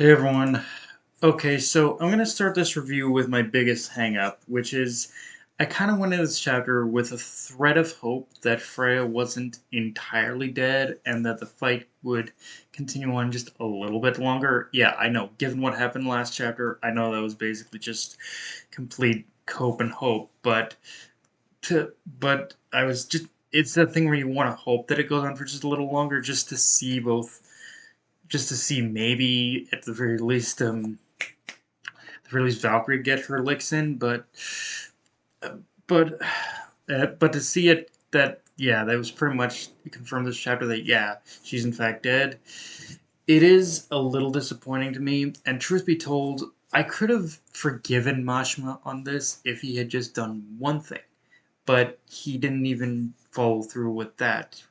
Hey everyone. Okay, so I'm gonna start this review with my biggest hang-up, which is I kind of went into this chapter with a thread of hope that Freyja wasn't entirely dead and that the fight would continue on just a little bit longer. Yeah, I know, given what happened last chapter, I know that was basically just complete cope and hope, but I was just it's that thing where you want to hope that it goes on for just a little longer just to see maybe at the very least Valkyrie get her licks in, but but to see it that yeah, that was pretty much confirmed this chapter that yeah, she's in fact dead. It is a little disappointing to me, and truth be told, I could have forgiven Mashma on this if he had just done one thing, but he didn't even follow through with that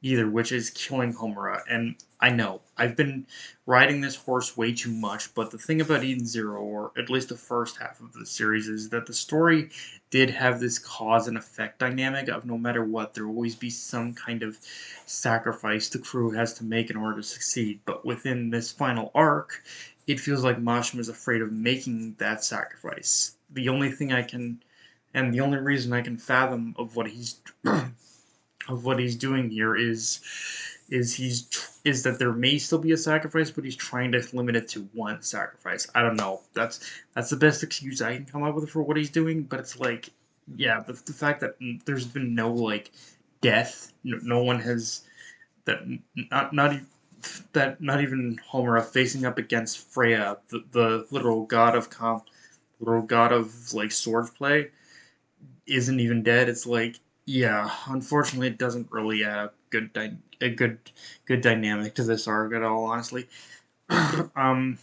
either, which is killing Homura. And I know I've been riding this horse way too much, but the thing about Eden Zero, or at least the first half of the series, is that the story did have this cause and effect dynamic of no matter what, there will always be some kind of sacrifice the crew has to make in order to succeed. But within this final arc, it feels like Mashima is afraid of making that sacrifice. The only reason I can fathom of what he's of what he's doing here is that there may still be a sacrifice, but he's trying to limit it to one sacrifice. I don't know. That's the best excuse I can come up with for what he's doing. But it's like, yeah, the fact that there's been no like death, no one has that not that not even Homura facing up against Freyja, the literal god of like swordplay, isn't even dead. It's like, yeah, unfortunately, it doesn't really add a good dynamic to this arc at all. Honestly, um,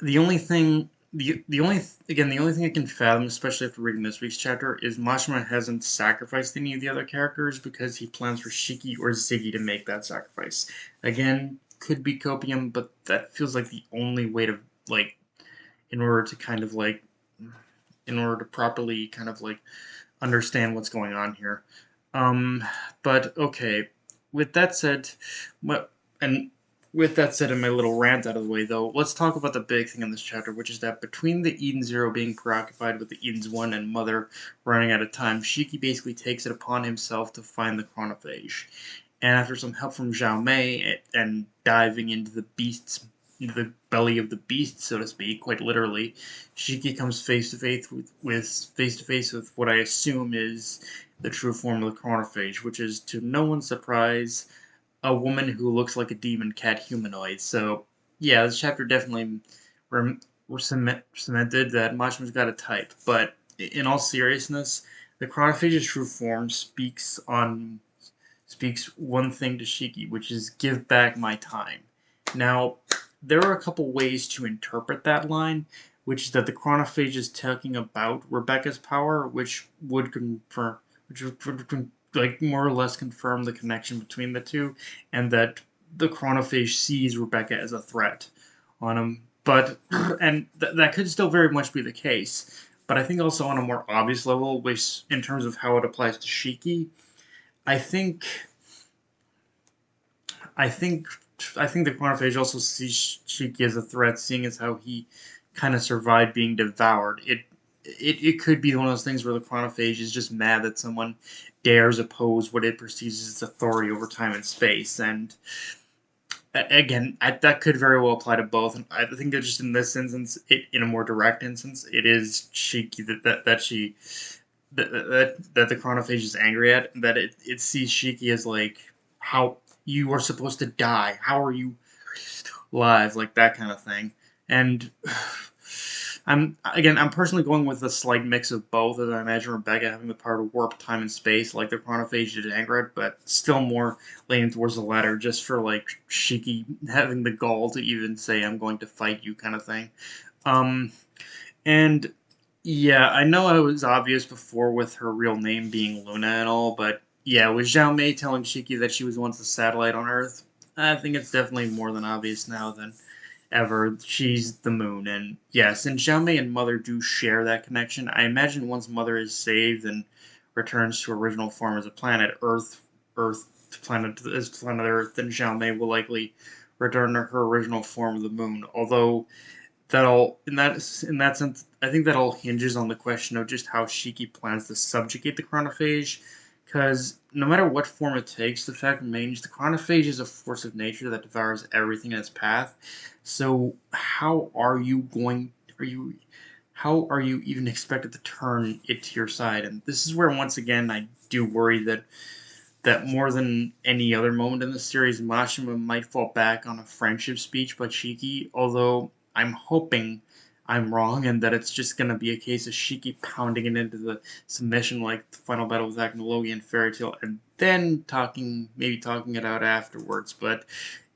the only thing. The only thing I can fathom, especially after reading this week's chapter, is Mashima hasn't sacrificed any of the other characters because he plans for Shiki or Ziggy to make that sacrifice. Again, could be copium, but that feels like the only way to like, in order to kind of like, in order to properly kind of like understand what's going on here. Um, but okay, with that said, and with that said, and my little rant out of the way, though, let's talk about the big thing in this chapter, which is that between the Eden Zero being preoccupied with the Edens One and Mother running out of time, Shiki basically takes it upon himself to find the Chronophage. And after some help from Zhao Mei and diving into the belly of the beast, so to speak, quite literally, Shiki comes face to face with what I assume is the true form of the chronophage, which is to no one's surprise a woman who looks like a demon cat humanoid. So yeah, this chapter definitely rem- cemented that Machima's got a type. But in all seriousness, the chronophage's true form speaks one thing to Shiki, which is give back my time. Now, there are a couple ways to interpret that line, which is that the chronophage is talking about Rebecca's power, which would like more or less confirm the connection between the two, and that the chronophage sees Rebecca as a threat on him. But and that could still very much be the case. But I think also on a more obvious level, which in terms of how it applies to Shiki, I think I think I think the Chronophage also sees Shiki as a threat, seeing as how he kind of survived being devoured. It could be one of those things where the Chronophage is just mad that someone dares oppose what it perceives as its authority over time and space. And again, that could very well apply to both. And I think that just in this instance, in a more direct instance, it is Shiki that the Chronophage is angry at, that it sees Shiki as like, how you are supposed to die, how are you alive, like that kind of thing. And I'm personally going with a slight mix of both, as I imagine Rebecca having the power to warp time and space like the Chronophage did Angrid, but still more leaning towards the latter, just for like Shiki having the gall to even say I'm going to fight you kind of thing. Um, and yeah, I know it was obvious before with her real name being Luna and all, but yeah, with Zhao Mei telling Shiki that she was once a satellite on Earth, I think it's definitely more than obvious now than ever. She's the moon, and yes, and Zhao Mei and Mother do share that connection. I imagine once Mother is saved and returns to original form as a planet, Earth, to planet Earth, then Zhao Mei will likely return to her original form of the moon. Although that'll in that sense, I think that all hinges on the question of just how Shiki plans to subjugate the chronophage. Because no matter what form it takes, the fact remains the chronophage is a force of nature that devours everything in its path. So how are you even expected to turn it to your side? And this is where once again I do worry that more than any other moment in the series, Mashima might fall back on a friendship speech by Shiki, although I'm hoping I'm wrong and that it's just going to be a case of Shiki pounding it into the submission like the final battle with Aknologi and Fairy Tail, and then maybe talking it out afterwards. But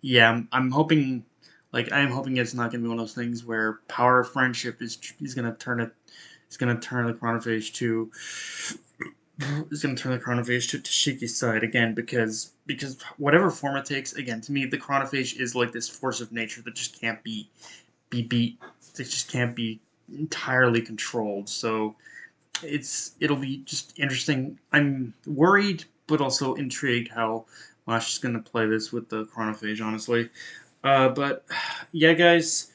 yeah, I'm hoping, I'm hoping it's not going to be one of those things where power of friendship is going to turn it, is going to turn the chronophage to to Shiki's side again because whatever form it takes, again, to me the chronophage is like this force of nature that just can't be beat. It just can't be entirely controlled. So it'll be just interesting. I'm worried but also intrigued how Mosh is gonna play this with the chronophage, honestly. But yeah, guys,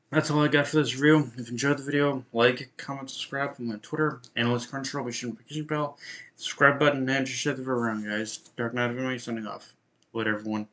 that's all I got for this review. If you enjoyed the video, like, comment, subscribe. I'm on Twitter, Analyst Crunchyroll, be sure to notification bell, subscribe button, and just share the video around, guys. Dark Knight of Anime signing off. Later, everyone.